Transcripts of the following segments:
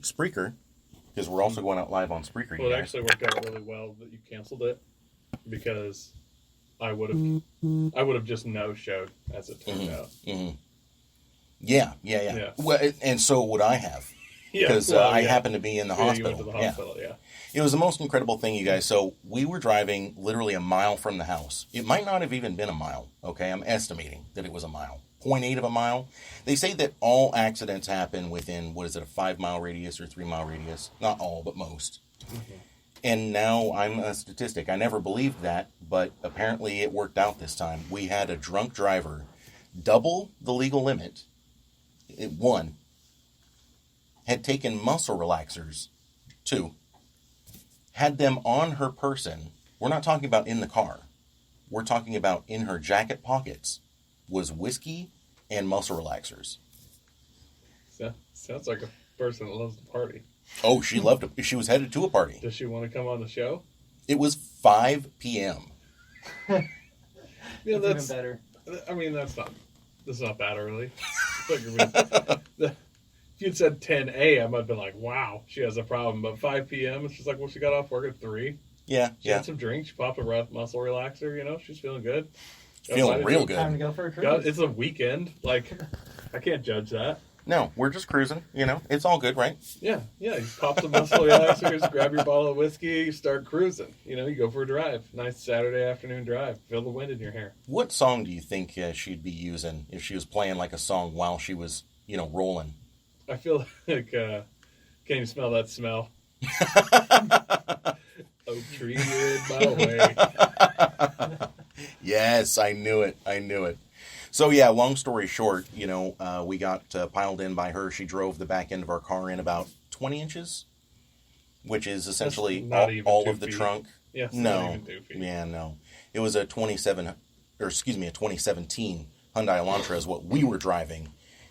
Spreaker, because we're also going out live on Spreaker. Well, it actually worked out really well that you canceled it, because I would have just no-showed, as it turned out. Mm-hmm. Yeah. Well, and so would I have. Because I happened to be in the hospital. You went to the hospital, yeah. It was the most incredible thing, you guys. So we were driving literally a mile from the house. It might not have even been a mile, okay? I'm estimating that it was a mile. 0.8 of a mile. They say that all accidents happen within, a 5-mile radius or 3-mile radius? Not all, but most. Mm-hmm. And now I'm a statistic. I never believed that, but apparently it worked out this time. We had a drunk driver double the legal limit. One, had taken muscle relaxers. Two, had them on her person. We're not talking about in the car. We're talking about in her jacket pockets was whiskey and muscle relaxers. Sounds like a person that loves to party. Oh, she loved it. She was headed to a party. Does she want to come on the show? It was 5 p.m. Yeah, that's even better. I mean, that's not that early. If you'd said 10 a.m., I'd been like, wow, she has a problem. But 5 p.m., it's just like, well, she got off work at 3. Yeah. She had some drinks. She popped a muscle relaxer. She's feeling good. Feeling real good. Time to go for a cruise. It's a weekend. Like, I can't judge that. No, we're just cruising. It's all good, right? Yeah. You pop some muscle relaxers, grab your bottle of whiskey, you start cruising. You go for a drive. Nice Saturday afternoon drive. Feel the wind in your hair. What song do you think she'd be using if she was playing like a song while she was, rolling? I feel like, can you smell that smell? Oak tree, you're in my way. Yes, I knew it. So, yeah, long story short, we got piled in by her. She drove the back end of our car in about 20 inches, which is essentially all of the feet. trunk. Yes, no. Not even 2 feet. Yeah, no. It was a 2017 Hyundai Elantra is what we were driving.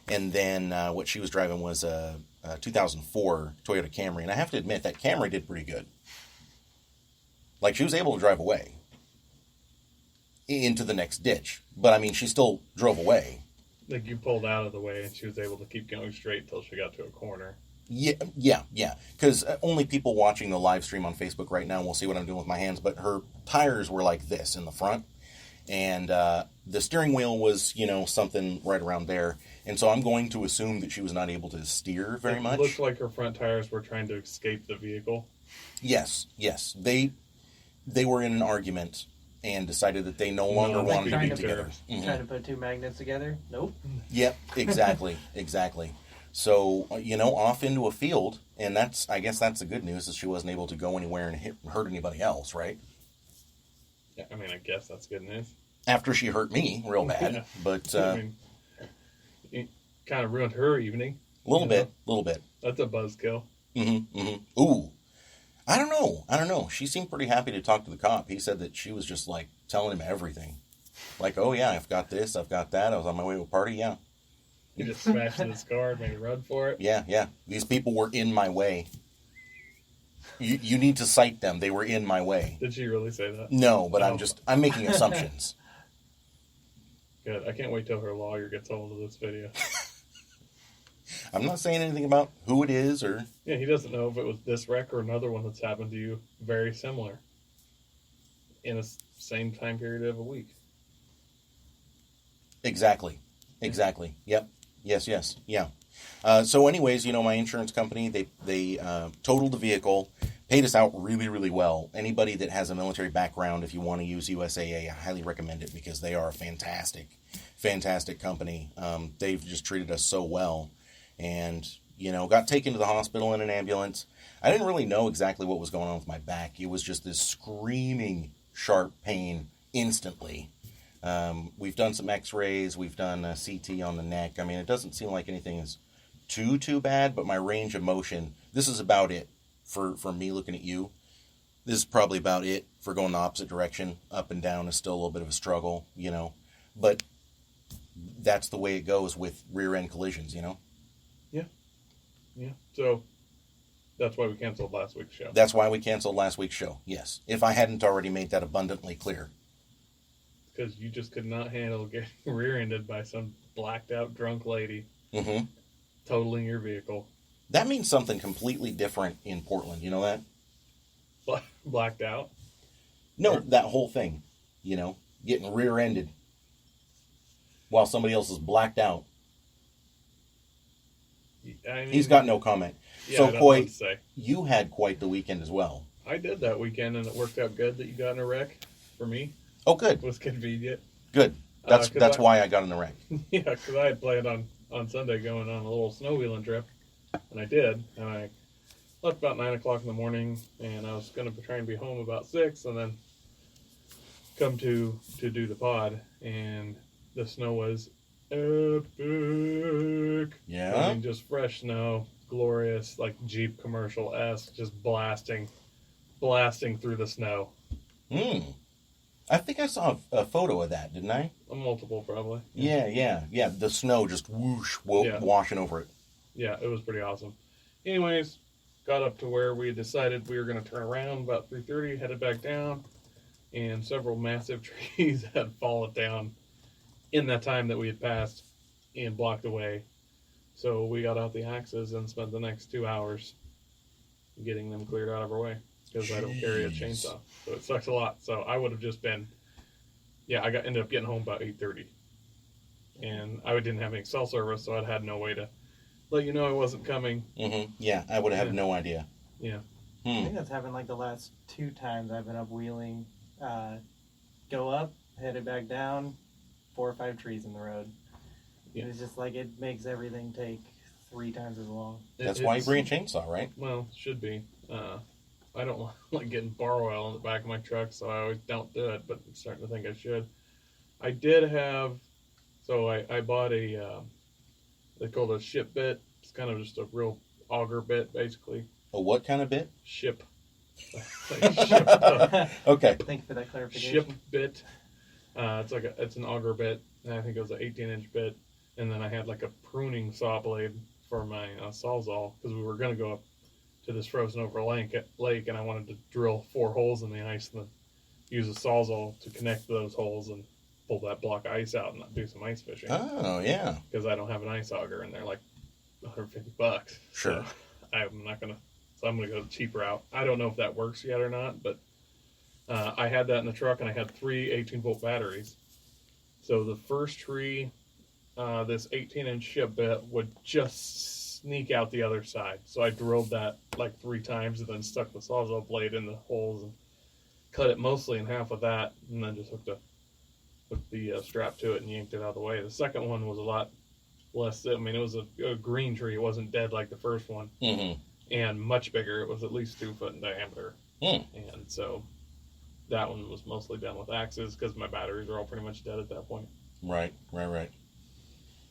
And then what she was driving was a 2004 Toyota Camry. And I have to admit, that Camry did pretty good. Like, she was able to drive away into the next ditch. But, I mean, she still drove away. Like, you pulled out of the way and she was able to keep going straight until she got to a corner. Yeah. Because only people watching the live stream on Facebook right now will see what I'm doing with my hands. But her tires were like this in the front. And the steering wheel was, something right around there. And so I'm going to assume that she was not able to steer very much. It looked like her front tires were trying to escape the vehicle. Yes. They were in an argument and decided that they no longer wanted to be together. Mm-hmm. Trying to put two magnets together? Nope. Yep, exactly. So, off into a field, and I guess that's the good news, is she wasn't able to go anywhere and hurt anybody else, right? Yeah, I mean, I guess that's good news. After she hurt me real bad, yeah. But... it kind of ruined her evening. A little bit. That's a buzzkill. Mm-hmm. Ooh. I don't know. She seemed pretty happy to talk to the cop. He said that she was just, like, telling him everything. Like, oh, yeah, I've got this, I've got that. I was on my way to a party, yeah. You just smashed his car and made a run for it? Yeah. These people were in my way. You need to cite them. They were in my way. Did she really say that? No, but I'm making assumptions. Good. I can't wait till her lawyer gets hold of this video. I'm not saying anything about who it is or... Yeah, he doesn't know if it was this wreck or another one that's happened to you very similar in the same time period of a week. Exactly. Yep. Yes. Yeah. So anyways, my insurance company, they totaled the vehicle, paid us out really, really well. Anybody that has a military background, if you want to use USAA, I highly recommend it because they are a fantastic company. They've just treated us so well. And, got taken to the hospital in an ambulance. I didn't really know exactly what was going on with my back. It was just this screaming, sharp pain instantly. We've done some x-rays. We've done a CT on the neck. I mean, it doesn't seem like anything is too bad, but my range of motion, this is about it for me looking at you. This is probably about it for going the opposite direction. Up and down is still a little bit of a struggle, But that's the way it goes with rear-end collisions, Yeah. So that's why we canceled last week's show. That's why we canceled last week's show, yes. If I hadn't already made that abundantly clear. Because you just could not handle getting rear-ended by some blacked-out drunk lady totaling your vehicle. That means something completely different in Portland. You know that? Blacked out. No, that whole thing. You know, getting rear-ended while somebody else is blacked out. I mean, He's got no comment. Yeah, I So, don't know Coy, what to say. you had quite the weekend as well. I did that weekend, and it worked out good that you got in a wreck for me. Oh, good. It was convenient. Good. That's why I got in the wreck. Yeah, because I had planned on Sunday going on a little snow wheeling trip, and I did. And I left about 9 o'clock in the morning, and I was going to try and be home about 6, and then come to do the pod, and the snow was epic. Yeah? I mean, just fresh snow, glorious, like Jeep commercial-esque, just blasting through the snow. I think I saw a photo of that, didn't I? A multiple, probably. Yeah. The snow just whoosh, washing over it. Yeah, it was pretty awesome. Anyways, got up to where we decided we were going to turn around about 3:30, headed back down, and several massive trees had fallen down in that time that we had passed and blocked the way. So we got out the axes and spent the next 2 hours getting them cleared out of our way because I don't carry a chainsaw. So it sucks a lot. So I would have just been, ended up getting home about 8:30. And I didn't have any cell service, so I'd had no way to let you know I wasn't coming. Mm-hmm. Yeah, I would have had no idea. Yeah. I think that's happened like the last 2 times I've been up wheeling. Go up, headed back down, 4 or 5 trees in the road. Yeah. It's just like it makes everything take 3 times as long. That's why you bring a chainsaw, right? Well, should be. I don't like getting bar oil in the back of my truck, so I always don't do it, but I'm starting to think I should. I did have, so I bought a, they call it a ship bit. It's kind of just a real auger bit, basically. A what kind of bit? Ship. Okay. Thank you for that clarification. Ship bit. It's an auger bit, and I think it was an 18-inch bit. And then I had like a pruning saw blade for my sawzall because we were going to go up to this frozen over lake, and I wanted to drill 4 holes in the ice and then use a sawzall to connect those holes and pull that block of ice out and do some ice fishing. Oh, yeah. Because I don't have an ice auger, and they're like $150. Sure. So I'm going to go the cheap route. I don't know if that works yet or not, but I had that in the truck, and I had 3 18-volt batteries. So the first tree, this 18-inch ship bit would just sneak out the other side. So I drilled that like 3 times and then stuck the sawzall blade in the holes and cut it mostly in half with that, and then just hooked the strap to it and yanked it out of the way. The second one was a lot less. I mean, it was a green tree. It wasn't dead like the first one. Mm-hmm. And much bigger. It was at least 2 foot in diameter. Mm. And so that one was mostly done with axes because my batteries are all pretty much dead at that point. Right.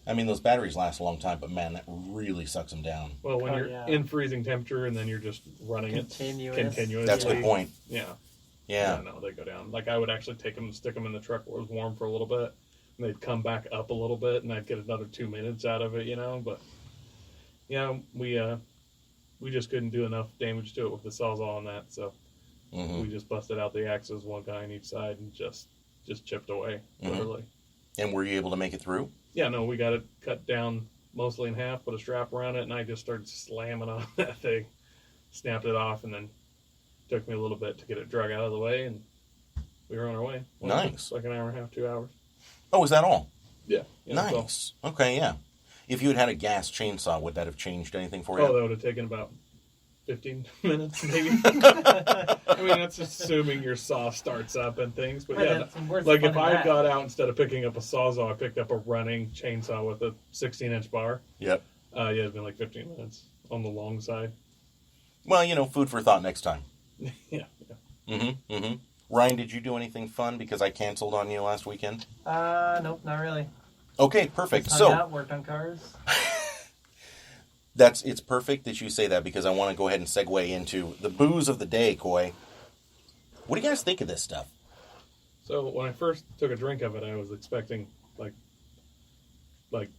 I mean, those batteries last a long time, but man, that really sucks them down. Well, when you're in freezing temperature and then you're just running it continuously. That's a good point. Yeah, no, they go down. Like I would actually take them and stick them in the truck where it was warm for a little bit, and they'd come back up a little bit, and I'd get another 2 minutes out of it, But we just couldn't do enough damage to it with the sawzall on that, so we just busted out the axes, one guy on each side, and just chipped away, literally. And were you able to make it through? Yeah, no, we got it cut down mostly in half, put a strap around it, and I just started slamming on that thing, snapped it off, and then took me a little bit to get it drug out of the way, and we were on our way. Nice. Like an hour and a half, 2 hours. Oh, is that all? Yeah. Nice. So. Okay, yeah. If you had a gas chainsaw, would that have changed anything for you? Oh, that would have taken about 15 minutes, maybe. I mean, that's assuming your saw starts up and things. But yeah, like if I got out, instead of picking up a sawzall, I picked up a running chainsaw with a 16-inch bar. Yep. It'd been like 15 minutes on the long side. Well, food for thought next time. Yeah. Mm-hmm. Ryan, did you do anything fun because I canceled on you last weekend? Nope, not really. Okay, perfect. Just hung out, worked on cars. It's perfect that you say that because I want to go ahead and segue into the booze of the day, Coy. What do you guys think of this stuff? So when I first took a drink of it, I was expecting like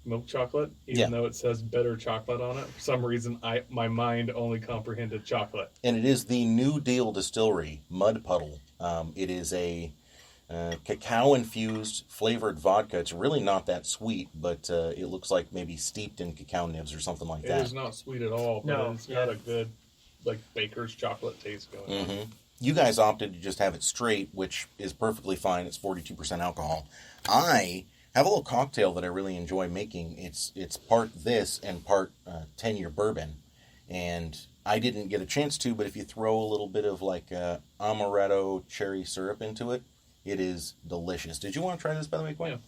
milk chocolate, even though it says bitter chocolate on it. For some reason, my mind only comprehended chocolate. And it is the New Deal Distillery Mud Puddle. It is a cacao-infused flavored vodka. It's really not that sweet, but it looks like maybe steeped in cacao nibs or something like It that. is not sweet at all, but No, it's got a good, like, baker's chocolate taste going on. Mm-hmm. You guys opted to just have it straight, which is perfectly fine. It's 42% alcohol. I have a little cocktail that I really enjoy making. It's part this and part 10-year bourbon. And I didn't get a chance to, but if you throw a little bit of like amaretto cherry syrup into it, it is delicious. Did you want to try this, by the way, Quinn?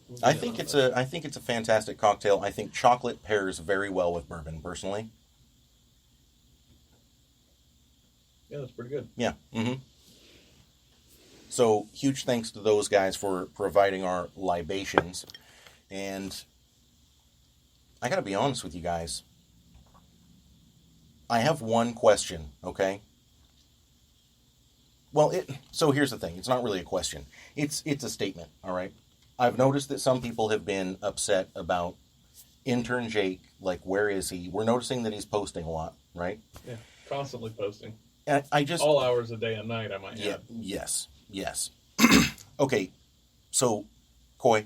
Yeah. I think it's a fantastic cocktail. I think chocolate pairs very well with bourbon, personally. Yeah, that's pretty good. Yeah. Mm-hmm. So, huge thanks to those guys for providing our libations. And I got to be honest with you guys. I have one question, okay? Well, so here's the thing. It's not really a question. It's a statement, all right? I've noticed that some people have been upset about intern Jake, like, where is he? We're noticing that he's posting a lot, right? Yeah, constantly posting. And I just... All hours of day and night, I might Yeah, add. yes. Okay, so, Coy,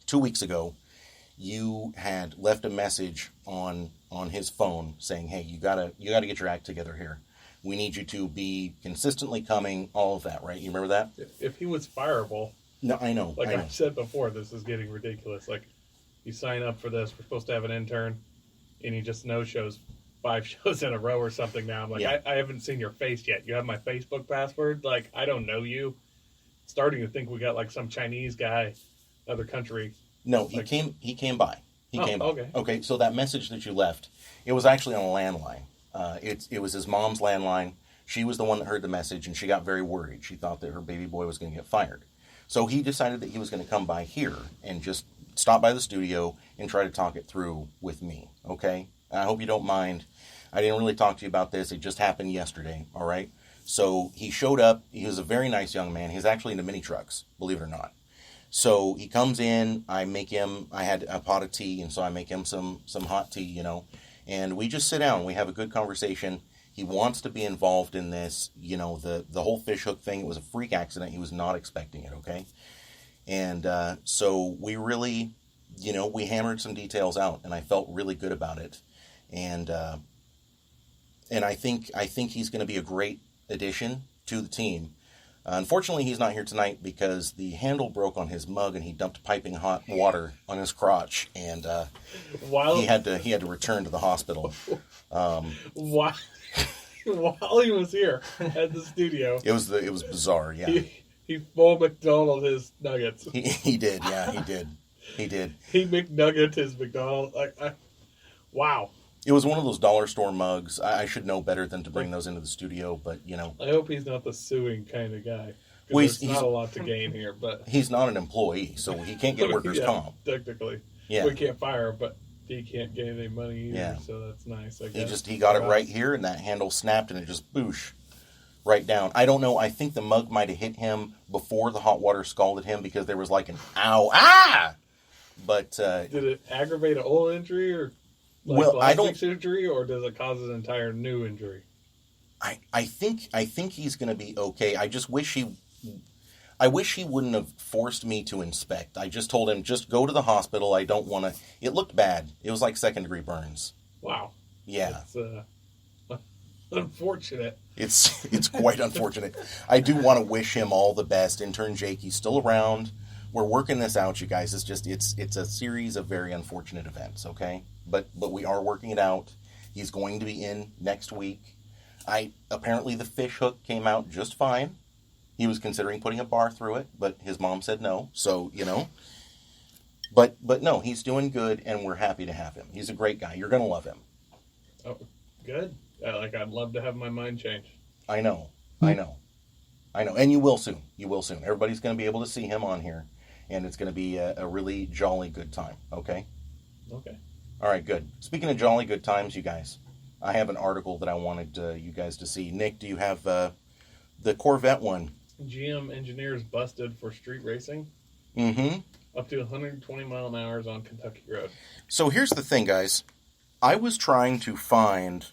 2 weeks ago, you had left a message on his phone saying, "Hey, you gotta get your act together here. We need you to be consistently coming." All of that, right? You remember that? If he was fireable, No, I know. like I know. I've said before, this is getting ridiculous. Like, you sign up for this, we're supposed to have an intern, and he just no-shows 5 shows in a row or something now. I'm like, Yeah. I haven't seen your face yet. You have my Facebook password? Like, I don't know you. Starting to think we got, like, some Chinese guy, other country. No, he Like- came by. He came by. Okay. Okay, so that message that you left, it was actually on a landline. It was his mom's landline. She was the one that heard the message, and she got very worried. She thought that her baby boy was going to get fired. So he decided that he was going to come by here and just stop by the studio and try to talk it through with me, okay? I hope you don't mind. I didn't really talk to you about this. It just happened yesterday, all right? So he showed up. He was a very nice young man. He's actually into mini trucks, believe it or not. So he comes in. I had a pot of tea, and so I make him some hot tea, you know. And we just sit down. We have a good conversation. He wants to be involved in this, you know, the whole fish hook thing. It was a freak accident. He was not expecting it, okay? And so we really, you know, we hammered some details out, and I felt really good about it. And I think he's going to be a great addition to the team. Unfortunately, he's not here tonight because the handle broke on his mug, and he dumped piping hot water on his crotch, and he had to return to the hospital. While he was here at the studio, It was bizarre, yeah. he full McDonald's his nuggets. He did, yeah, he did. He McNugget his McDonald's. Wow. It was one of those dollar store mugs. I should know better than to bring those into the studio, but you know, I hope he's not the suing kind of guy. Well, There's he's- not a lot to gain here, but he's not an employee, so he can't get workers' yeah, comp. technically, Yeah, we can't fire him, but he can't get any money either. Yeah. So that's nice. I guess he got it right here, and that handle snapped, and it just boosh right down. I don't know. I think the mug might have hit him before the hot water scalded him because there was like an ow But Did it aggravate an old injury or Well, I don't- plastic surgery, or does it cause an entire new injury? I think he's going to be okay. I just wish he wouldn't have forced me to inspect. I just told him, just go to the hospital. I don't want to. It looked bad. It was like second-degree burns. Wow. Yeah, It's unfortunate. it's quite unfortunate. I do want to wish him all the best. Intern Jake, he's still around. We're working this out, you guys. It's a series of very unfortunate events, okay? But we are working it out. He's going to be in next week. Apparently the fish hook came out just fine. He was considering putting a bar through it, but his mom said no. So, you know. But no, he's doing good, and we're happy to have him. He's a great guy. You're going to love him. Oh, good. I'd love to have my mind changed. I know. And you will soon. Everybody's going to be able to see him on here, and it's going to be a really jolly good time, okay? Okay. All right, good. Speaking of jolly good times, you guys, I have an article that I wanted you guys to see. Nick, do you have the Corvette one? GM engineers busted for street racing. Mm-hmm. Up to 120 mile an hour on Kentucky Road. So here's the thing, guys. I was trying to find